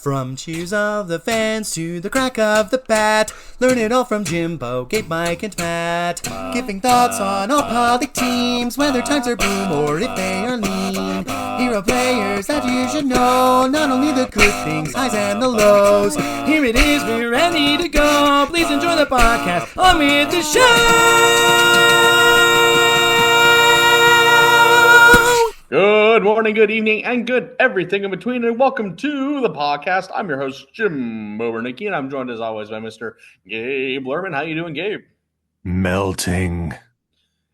From cheers of the fans to the crack of the bat, learn it all from Jimbo, Gabe, Mike, and Matt. Giving thoughts on all public teams, whether times are boom or if they are lean. Hero players that you should know, not only the good things, highs and the lows. Here it is, we're ready to go. Please enjoy the podcast. On with the show. Good morning, good evening, and good everything in between, and welcome to the podcast. I'm your host, Jim Bobernicki, and I'm joined as always by Mr. Gabe Lerman. How you doing, Gabe? Melting.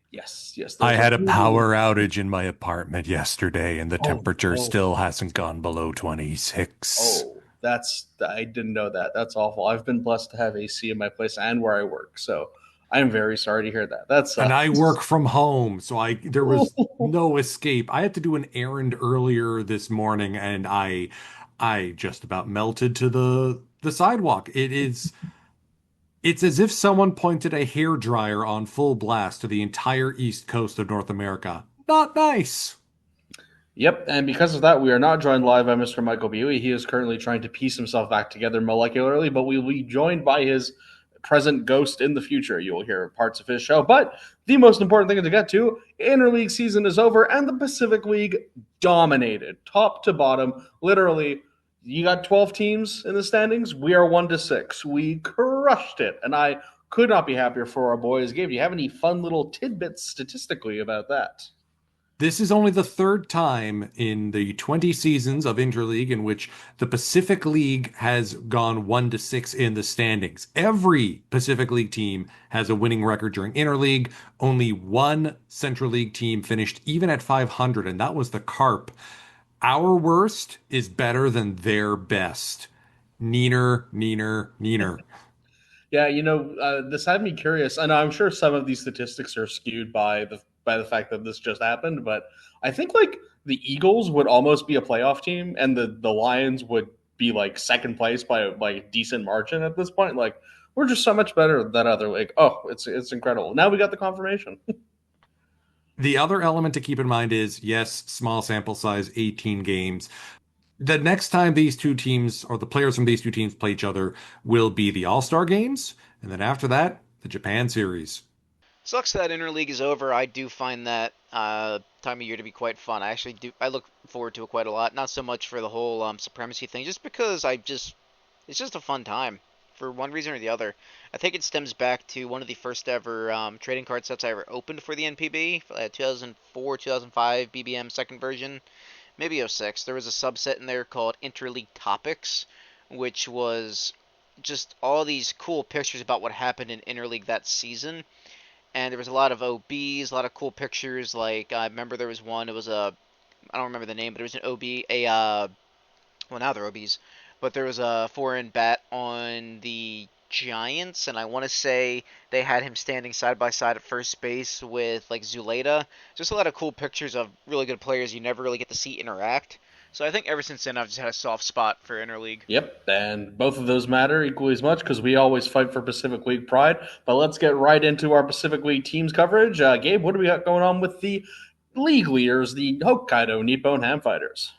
Yes. I had a power outage in my apartment yesterday, and the temperature still hasn't gone below 26. I didn't know that. That's awful. I've been blessed to have AC in my place and where I work, so I'm very sorry to hear that. And I work from home, so there was no escape. I had to do an errand earlier this morning, and I just about melted to the sidewalk. It's as if someone pointed a hairdryer on full blast to the entire east coast of North America. Not nice. Yep, and because of that, we are not joined live by Mr. Michael Buey. He is currently trying to piece himself back together molecularly, but we will be joined by his present ghost in the future. You will hear parts of his show, but the most important thing to get to, interleague season is over and the Pacific League dominated top to bottom. Literally, you got 12 teams in the standings. We are 1-6. We crushed it, and I could not be happier for our boys. Gabe, do you have any fun little tidbits statistically about that? This is only the third time in the 20 seasons of Interleague in which the Pacific League has gone 1-6 in the standings. Every Pacific League team has a winning record during Interleague. Only one Central League team finished even at 500, and that was the Carp. Our worst is better than their best. Neener. Yeah, this had me curious, and I'm sure some of these statistics are skewed by the fact that this just happened, but I think like the Eagles would almost be a playoff team, and the Lions would be like second place by a decent margin at this point. Like, we're just so much better than that other league. Oh, it's incredible. Now we got the confirmation. The other element to keep in mind is, yes, small sample size, 18 games. The next time these two teams, or the players from these two teams, play each other will be the All-Star games, and then after that, the Japan series. Sucks that Interleague is over. I do find that time of year to be quite fun. I look forward to it quite a lot. Not so much for the whole supremacy thing, just because it's just a fun time for one reason or the other. I think it stems back to one of the first ever trading card sets I ever opened for the NPB, 2004, 2005 BBM second version, maybe '06. There was a subset in there called Interleague Topics, which was just all these cool pictures about what happened in Interleague that season. And there was a lot of OBs, a lot of cool pictures. Like, I remember there was one, I don't remember the name, but it was an OB, well, now they're OBs, but there was a foreign bat on the Giants, and I want to say they had him standing side by side at first base with, like, Zuleta. Just a lot of cool pictures of really good players you never really get to see interact. So I think ever since then, I've just had a soft spot for Interleague. Yep, and both of those matter equally as much because we always fight for Pacific League pride. But let's get right into our Pacific League teams coverage. Gabe, what do we got going on with the league leaders, the Hokkaido Nippon Ham Fighters?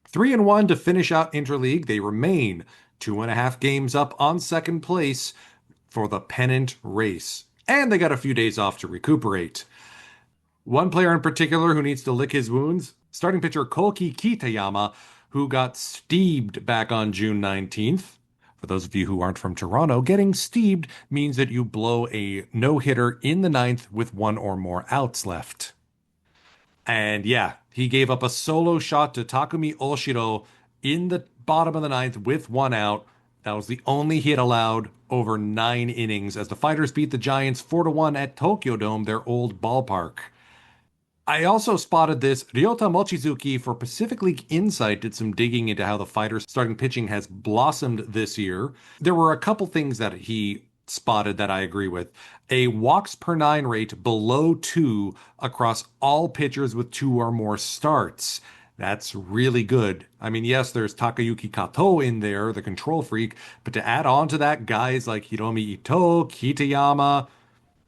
3-1 to finish out Interleague. They remain 2.5 games up on second place for the pennant race. And they got a few days off to recuperate. One player in particular who needs to lick his wounds, starting pitcher Koki Kitayama, who got steebed back on June 19th. For those of you who aren't from Toronto, getting steebed means that you blow a no-hitter in the ninth with one or more outs left. And yeah, he gave up a solo shot to Takumi Oshiro in the bottom of the ninth with one out. That was the only hit allowed over 9 innings as the Fighters beat the Giants 4-1 at Tokyo Dome, their old ballpark. I also spotted this. Ryota Mochizuki for Pacific League Insight did some digging into how the Fighters starting pitching has blossomed this year. There were a couple things that he spotted that I agree with. A walks per 9 rate below 2 across all pitchers with 2 or more starts. That's really good. I mean, yes, there's Takayuki Kato in there, the control freak, but to add on to that, guys like Hiromi Ito, Kitayama,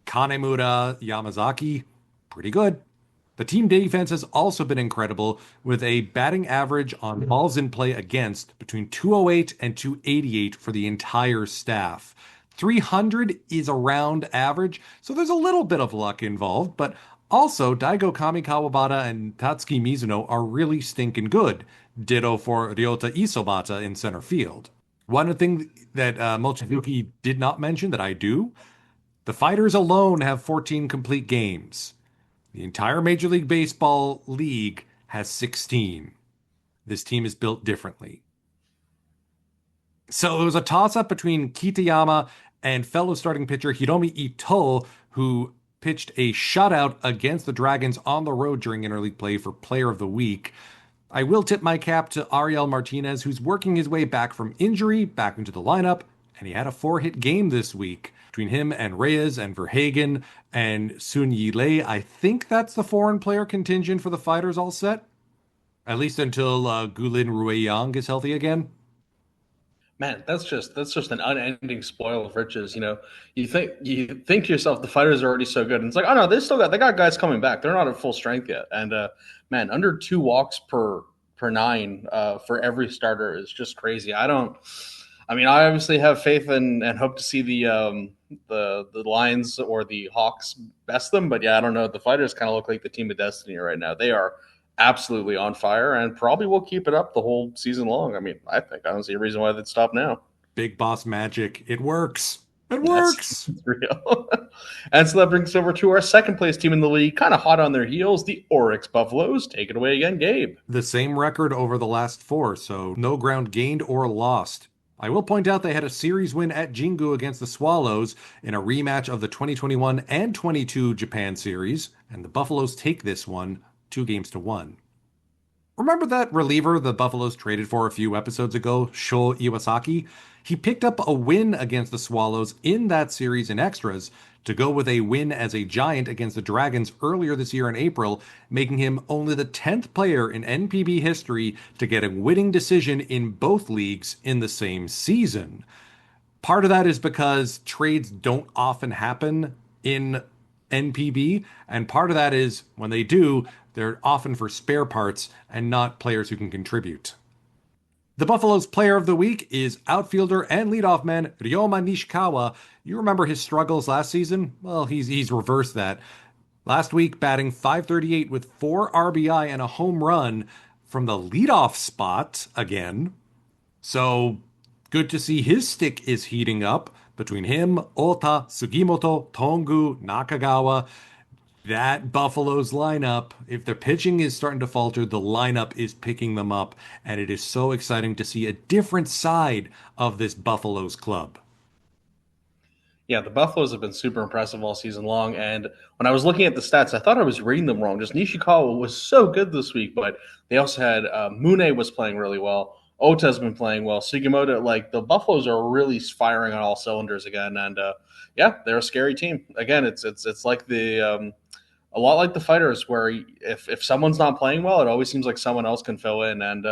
Kanemura, Yamazaki, pretty good. The team defense has also been incredible, with a batting average on balls in play against between 208 and 288 for the entire staff. 300 is around average, so there's a little bit of luck involved, but also Daigo Kawabata and Tatsuki Mizuno are really stinking good. Ditto for Ryota Isobata in center field. One thing that Mochizuki did not mention that I do, the Fighters alone have 14 complete games. The entire Major League Baseball league has 16. This team is built differently. So it was a toss-up between Kitayama and fellow starting pitcher Hiromi Ito, who pitched a shutout against the Dragons on the road during interleague play for Player of the Week. I will tip my cap to Ariel Martinez, who's working his way back from injury, back into the lineup, and he had a 4-hit game this week. Between him and Reyes and Verhagen and Sun Yi Lei, I think that's the foreign player contingent for the Fighters all set. At least until Gulin Rueyang is healthy again. Man, that's just an unending spoil of riches. You think to yourself the Fighters are already so good, and it's like, oh no, they got guys coming back. They're not at full strength yet, and man, under 2 walks per 9 for every starter is just crazy. I obviously have faith and hope to see the Lions or the Hawks best them, but yeah, I don't know. The Fighters kind of look like the team of destiny right now. They are absolutely on fire and probably will keep it up the whole season long. I don't see a reason why they'd stop now. Big boss magic. It works. It works. It's real. And so that brings us over to our second place team in the league, kind of hot on their heels, the Oryx Buffaloes. Take it away again, Gabe. The same record over the last 4, so no ground gained or lost. I will point out they had a series win at Jingu against the Swallows in a rematch of the 2021 and 22 Japan series, and the Buffaloes take this one 2-1. Remember that reliever the Buffaloes traded for a few episodes ago, Sho Iwasaki? He picked up a win against the Swallows in that series in extras to go with a win as a Giant against the Dragons earlier this year in April, making him only the 10th player in NPB history to get a winning decision in both leagues in the same season. Part of that is because trades don't often happen in NPB, and part of that is when they do, they're often for spare parts and not players who can contribute. The Buffaloes Player of the Week is outfielder and leadoff man Ryoma Nishikawa. You remember his struggles last season? Well, he's reversed that. Last week, batting .538 with 4 RBI and a home run from the leadoff spot again. So good to see his stick is heating up. Between him, Ota, Sugimoto, Tongu, Nakagawa, that Buffaloes lineup, if their pitching is starting to falter, the lineup is picking them up, and it is so exciting to see a different side of this Buffaloes club. Yeah, the Buffaloes have been super impressive all season long, and when I was looking at the stats, I thought I was reading them wrong. Just Nishikawa was so good this week, but they also had Mune was playing really well. Ota's been playing well. Sugimoto, like the Buffaloes are really firing on all cylinders again, and yeah, they're a scary team. Again, it's like the a lot like the Fighters, where if someone's not playing well, it always seems like someone else can fill in, and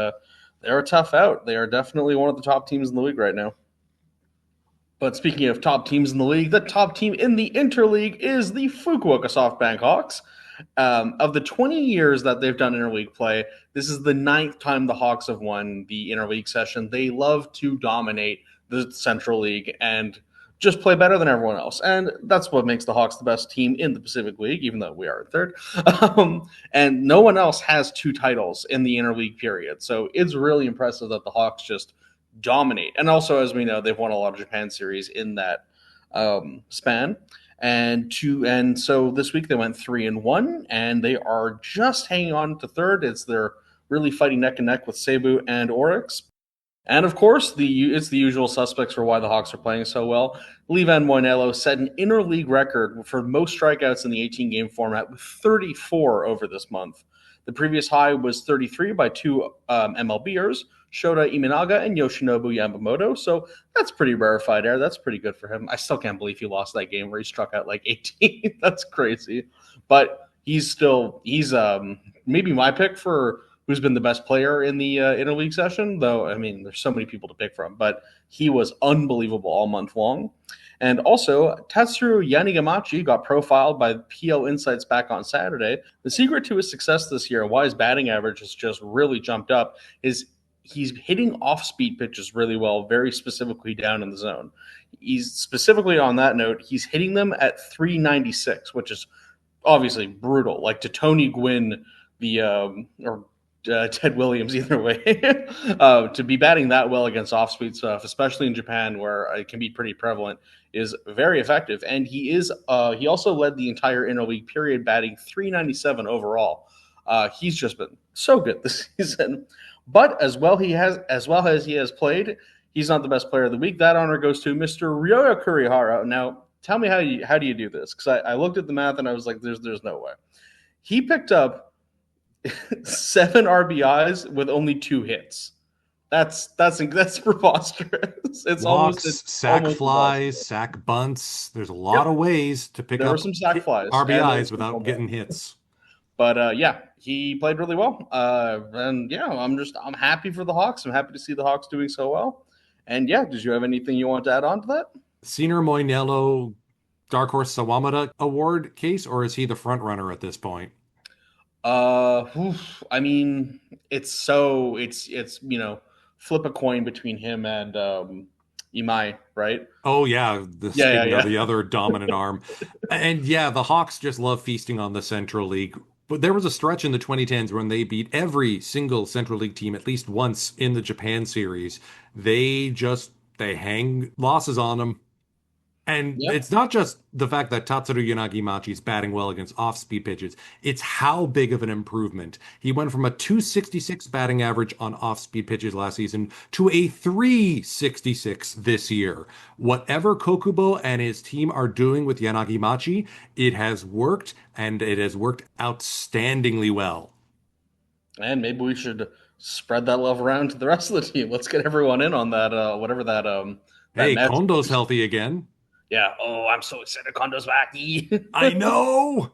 they're a tough out. They are definitely one of the top teams in the league right now. But speaking of top teams in the league, the top team in the interleague is the Fukuoka SoftBank Hawks. Of the 20 years that they've done interleague play, this is the 9th time the Hawks have won the interleague session. They love to dominate the Central League and just play better than everyone else. And that's what makes the Hawks the best team in the Pacific League, even though we are in third. And no one else has 2 titles in the interleague period. So it's really impressive that the Hawks just dominate. And also, as we know, they've won a lot of Japan series in that span. And so this week they went 3-1, and they are just hanging on to third. They're really fighting neck and neck with Seibu and Oryx. And of course, it's the usual suspects for why the Hawks are playing so well. Lee Van Moinelo set an interleague record for most strikeouts in the 18-game format with 34 over this month. The previous high was 33 by 2 MLBers, Shota Iminaga and Yoshinobu Yamamoto. So that's pretty rarefied air. That's pretty good for him. I still can't believe he lost that game where he struck out like 18. That's crazy. But he's maybe my pick for who's been the best player in the interleague session. Though I mean, there's so many people to pick from, but he was unbelievable all month long. And also, Tatsuro Yanagamachi got profiled by PL Insights back on Saturday. The secret to his success this year, and why his batting average has just really jumped up, is he's hitting off-speed pitches really well, very specifically down in the zone. He's specifically on that note, he's hitting them at 396, which is obviously brutal. Like to Tony Gwynn, the or Ted Williams, either way, to be batting that well against off-speed stuff, especially in Japan where it can be pretty prevalent, is very effective. And he also led the entire interleague period, batting 397 overall. He's just been so good this season. But as well as he has played, he's not the best player of the week. That honor goes to Mr. Ryoya Kurihara. Now, tell me how do you do this? Because I looked at the math and I was like, there's no way. He picked up 7 RBIs with only 2 hits. That's preposterous. It's Walks, sack almost flies, sack bunts. There's a lot of ways to pick There up were some sack flies RBIs without getting hits. But yeah, he played really well. And yeah, I'm happy for the Hawks. I'm happy to see the Hawks doing so well. And yeah, did you have anything you want to add on to that? Senior Moinello Dark Horse Sawamata Award case, or is he the front runner at this point? I mean, it's flip a coin between him and Imai, right? Oh yeah, the other dominant arm. And yeah, the Hawks just love feasting on the Central League. But there was a stretch in the 2010s when they beat every single Central League team at least once in the Japan series. They hang losses on them. And it's not just the fact that Tatsuro Yanagimachi is batting well against off-speed pitches. It's how big of an improvement. He went from a 266 batting average on off-speed pitches last season to a 366 this year. Whatever Kokubo and his team are doing with Yanagimachi, it has worked, and it has worked outstandingly well. And maybe we should spread that love around to the rest of the team. Let's get everyone in on that, whatever that... Hey, Kondo's healthy again. Yeah. Oh, I'm so excited. Kondo's back. I know.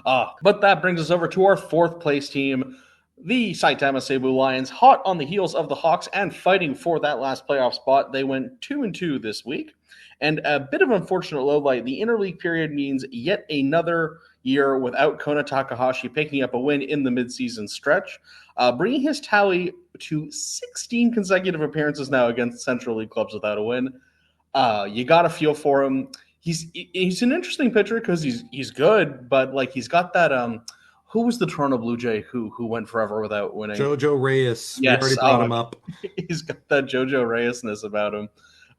But that brings us over to our 4th place team, the Saitama Seibu Lions, hot on the heels of the Hawks and fighting for that last playoff spot. They went 2-2 this week. And a bit of unfortunate lowlight, the interleague period means yet another year without Kona Takahashi picking up a win in the midseason stretch, bringing his tally to 16 consecutive appearances now against Central League clubs without a win. You got to feel for him. He's an interesting pitcher because he's good, but like he's got that who was the Toronto Blue Jay who went forever without winning? Jojo Reyes. Yes, we already brought him up. He's got that Jojo Reyesness about him.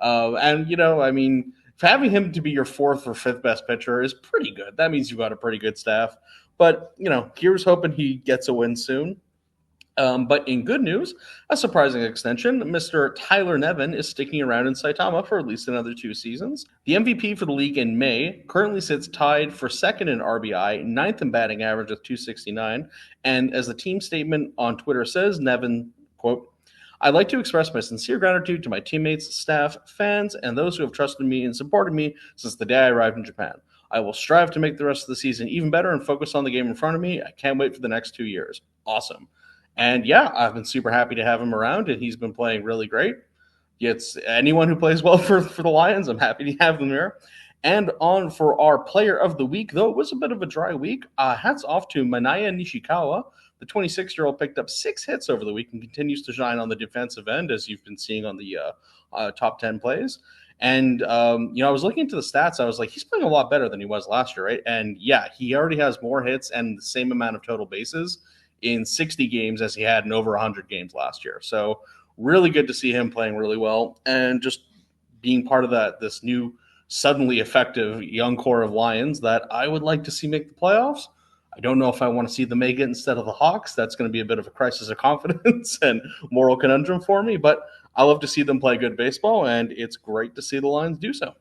And I mean, having him to be your 4th or 5th best pitcher is pretty good. That means you've got a pretty good staff. But here's hoping he gets a win soon. But in good news, a surprising extension, Mr. Tyler Nevin is sticking around in Saitama for at least another 2 seasons. The MVP for the league in May currently sits tied for 2nd in RBI, 9th in batting average with 269. And as the team statement on Twitter says, Nevin, quote, "I'd like to express my sincere gratitude to my teammates, staff, fans, and those who have trusted me and supported me since the day I arrived in Japan. I will strive to make the rest of the season even better and focus on the game in front of me. I can't wait for the next 2 years." Awesome. And yeah, I've been super happy to have him around, and he's been playing really great. It's anyone who plays well for the Lions, I'm happy to have them here. And on for our player of the week, though it was a bit of a dry week, hats off to Manaya Nishikawa. The 26-year-old picked up 6 hits over the week and continues to shine on the defensive end, as you've been seeing on the top 10 plays. And, I was looking into the stats. I was like, he's playing a lot better than he was last year, right? And yeah, he already has more hits and the same amount of total bases in 60 games as he had in over 100 games last year. So really good to see him playing really well and just being part of this new suddenly effective young core of Lions that I would like to see make the playoffs. I don't know if I want to see them make it instead of the Hawks. That's going to be a bit of a crisis of confidence and moral conundrum for me, but I love to see them play good baseball, and it's great to see the Lions do so.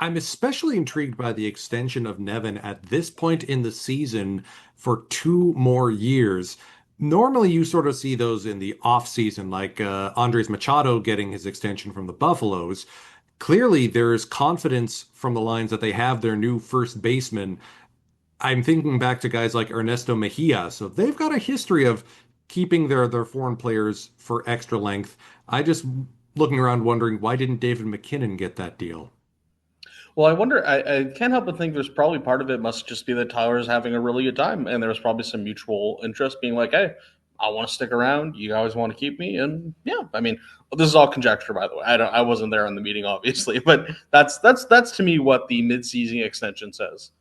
I'm especially intrigued by the extension of Nevin at this point in the season for 2 more years. Normally, you sort of see those in the off season, like Andres Machado getting his extension from the Buffaloes. Clearly, there's confidence from the Lions that they have their new first baseman. I'm thinking back to guys like Ernesto Mejia. So they've got a history of keeping their foreign players for extra length. I just looking around wondering why didn't David McKinnon get that deal? Well, I wonder. I can't help but think there's probably part of it must just be that Tyler's having a really good time, and there's probably some mutual interest, being like, "Hey, I want to stick around. You always want to keep me." And yeah, I mean, this is all conjecture, by the way. I wasn't there in the meeting, obviously, but that's to me what the mid-season extension says.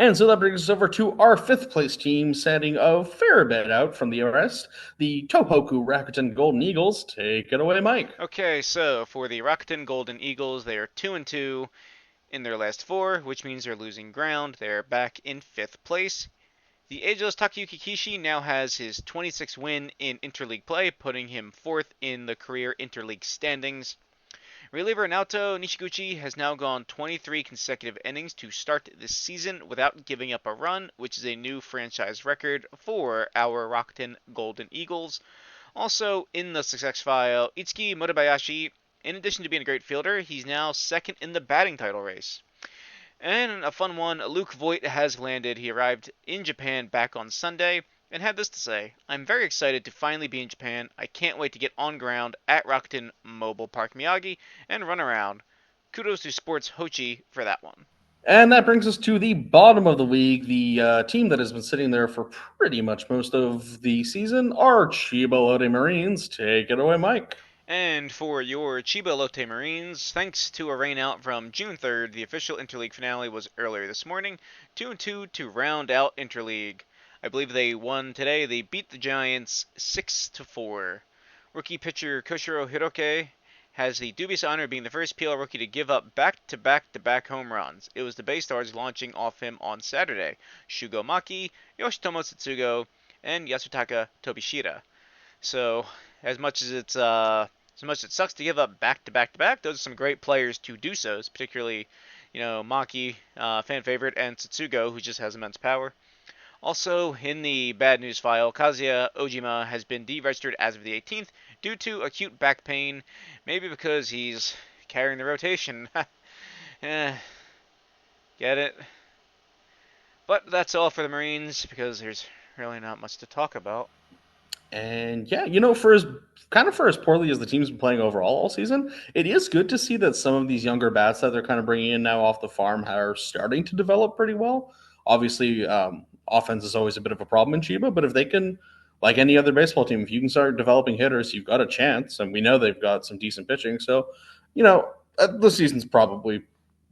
And so that brings us over to our fifth place team, standing a fair bit out from the rest, the Tohoku Rakuten Golden Eagles. Take it away, Mike. Okay, so for the Rakuten Golden Eagles, they are 2-2 in their last four, which means they're losing ground. They're back in fifth place. The ageless Takayuki Kishi now has his 26th win in interleague play, putting him fourth in the career interleague standings. Reliever Naoto Nishiguchi has now gone 23 consecutive innings to start this season without giving up a run, which is a new franchise record for our Rakuten Golden Eagles. Also in the success file, Itsuki Murabayashi, in addition to being a great fielder, he's now second in the batting title race. And a fun one, Luke Voigt has landed. He arrived in Japan back on Sunday and had this to say: "I'm very excited to finally be in Japan. I can't wait to get on ground at Rakuten Mobile Park Miyagi and run around. Kudos to Sports Hochi for that one." And that brings us to the bottom of the league, the team that has been sitting there for pretty much most of the season, our Chiba Lotte Marines. Take it away, Mike. And for your Chiba Lotte Marines, thanks to a rainout from June 3rd, the official Interleague finale was earlier this morning, 2-2 to round out Interleague. I believe they won today. They beat the Giants 6-4. Rookie pitcher Koshiro Hiroke has the dubious honor of being the first PL rookie to give up back-to-back-to-back home runs. It was the Bay Stars launching off him on Saturday: Shugo Maki, Yoshitomo Tsugo, and Yasutaka Tobishira. So, as much as it sucks to give up back-to-back-to-back, those are some great players to do so, particularly, Maki, fan favorite, and Tsugo, who just has immense power. Also, in the bad news file, Kazuya Ojima has been deregistered as of the 18th due to acute back pain, maybe because he's carrying the rotation. Get it? But that's all for the Marines, because there's really not much to talk about. And yeah, for as poorly as the team's been playing overall all season, it is good to see that some of these younger bats that they're kind of bringing in now off the farm are starting to develop pretty well. Obviously, offense is always a bit of a problem in Chiba, but if they can, like any other baseball team, if you can start developing hitters, you've got a chance. And we know they've got some decent pitching. So, the season's probably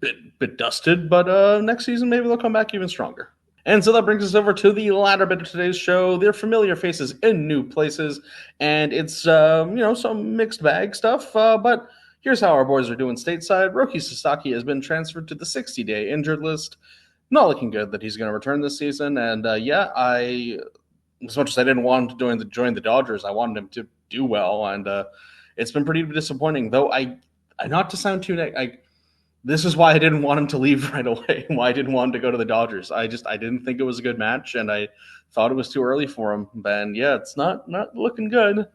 a bit dusted, but next season maybe they'll come back even stronger. And so that brings us over to the latter bit of today's show. They're familiar faces in new places, and it's, some mixed bag stuff. But here's how our boys are doing stateside. Roki Sasaki has been transferred to the 60-day injured list. Not looking good that he's going to return this season. And as much as I didn't want him to join the Dodgers, I wanted him to do well. And it's been pretty disappointing, though. I not to sound too this is why I didn't want him to leave right away. Why I didn't want him to go to the Dodgers. I didn't think it was a good match, and I thought it was too early for him. And yeah, it's not looking good.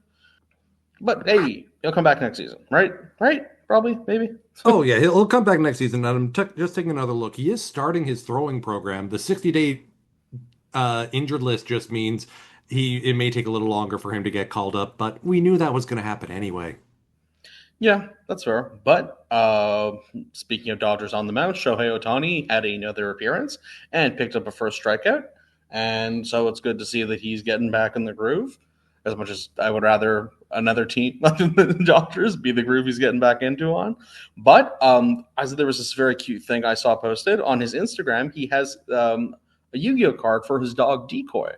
But hey, he'll come back next season, right? Right? Probably, maybe. Oh yeah, he'll come back next season. And I'm just taking another look. He is starting his throwing program. The 60-day injured list just means it may take a little longer for him to get called up, but we knew that was going to happen anyway. Yeah, that's fair. But speaking of Dodgers on the mound, Shohei Ohtani had another appearance and picked up a first strikeout. And so it's good to see that he's getting back in the groove. As much as I would rather another team other than the Dodgers be the groove he's getting back into on. But there was this very cute thing I saw posted on his Instagram. He has a Yu-Gi-Oh card for his dog Decoy.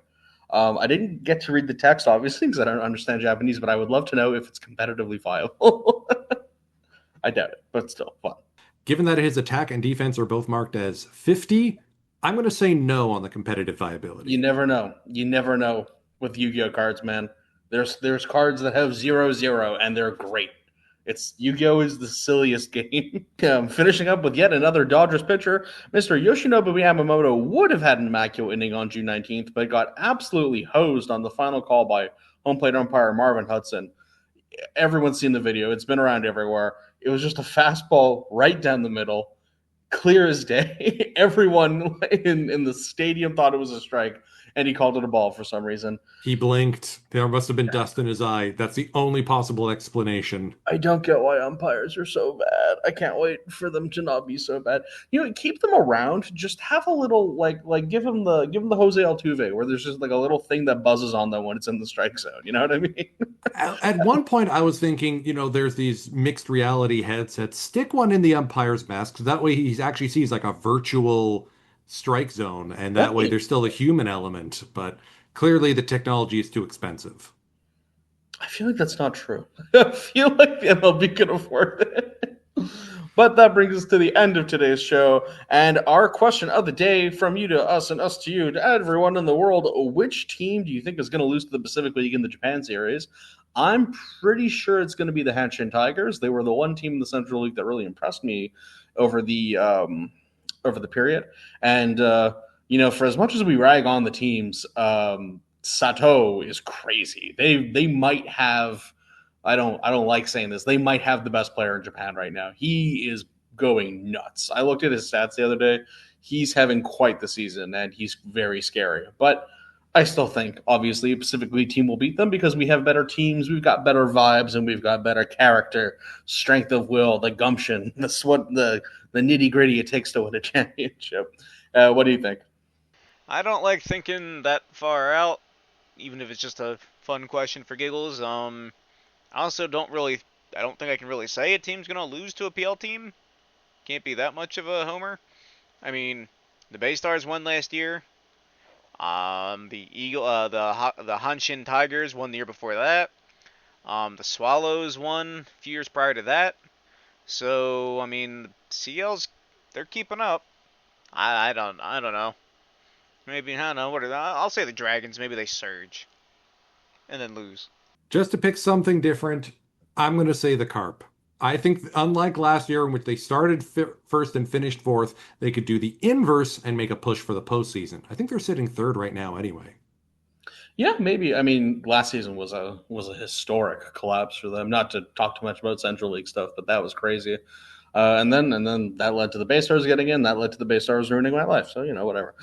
I didn't get to read the text, obviously, because I don't understand Japanese, but I would love to know if it's competitively viable. I doubt it, but still fun. Given that his attack and defense are both marked as 50, I'm going to say no on the competitive viability. You never know. You never know with Yu-Gi-Oh cards, man. There's cards that have 0-0, and they're great. Yu-Gi-Oh is the silliest game. Finishing up with yet another Dodgers pitcher, Mr. Yoshinobu Yamamoto would have had an immaculate inning on June 19th, but got absolutely hosed on the final call by home plate umpire Marvin Hudson. Everyone's seen the video. It's been around everywhere. It was just a fastball right down the middle. clear as day. Everyone in the stadium thought it was a strike, and he called it a ball for some reason. He blinked. There must have been dust in his eye. That's the only possible explanation. I don't get why umpires are so bad. I can't wait for them to not be so bad. Keep them around. Just have a little give them the Jose Altuve, where there's just like a little thing that buzzes on them when it's in the strike zone. You know what I mean? At one point, I was thinking, there's these mixed reality headsets. Stick one in the umpire's mask. So that way he actually sees like a virtual strike zone. And that way there's still a human element. But clearly the technology is too expensive. I feel like that's not true. I feel like the MLB can afford it. But that brings us to the end of today's show. And our question of the day, from you to us and us to you, to everyone in the world: which team do you think is going to lose to the Pacific League in the Japan Series? I'm pretty sure it's going to be the Hanshin Tigers. They were the one team in the Central League that really impressed me over the period. And for as much as we rag on the teams, Sato is crazy. They might have. I don't like saying this. They might have the best player in Japan right now. He is going nuts. I looked at his stats the other day. He's having quite the season, and he's very scary. But I still think, obviously, a Pacific League team will beat them because we have better teams, we've got better vibes, and we've got better character, strength of will, the gumption, the nitty-gritty it takes to win a championship. What do you think? I don't like thinking that far out, even if it's just a fun question for giggles. I also don't think I can really say a team's going to lose to a PL team. Can't be that much of a homer. I mean, the Bay Stars won last year. The Hanshin Tigers won the year before that. The Swallows won a few years prior to that. So, I mean, CL's, they're keeping up. I don't know. Maybe, I don't know. I'll say the Dragons. Maybe they surge and then lose. Just to pick something different, I'm going to say the Carp. I think, unlike last year in which they started first and finished fourth, they could do the inverse and make a push for the postseason. I think they're sitting third right now anyway. Yeah, maybe. I mean, last season was a historic collapse for them. Not to talk too much about Central League stuff, but that was crazy. And then that led to the Bay Stars getting in. That led to the Bay Stars ruining my life. So, whatever.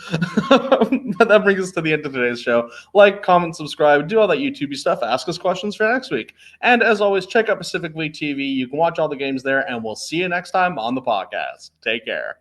But that brings us to the end of today's show. Like, comment, subscribe, do all that YouTube stuff. Ask us questions for next week. And as always, check out Pacific League TV. You can watch all the games there, and we'll see you next time on the podcast. Take care.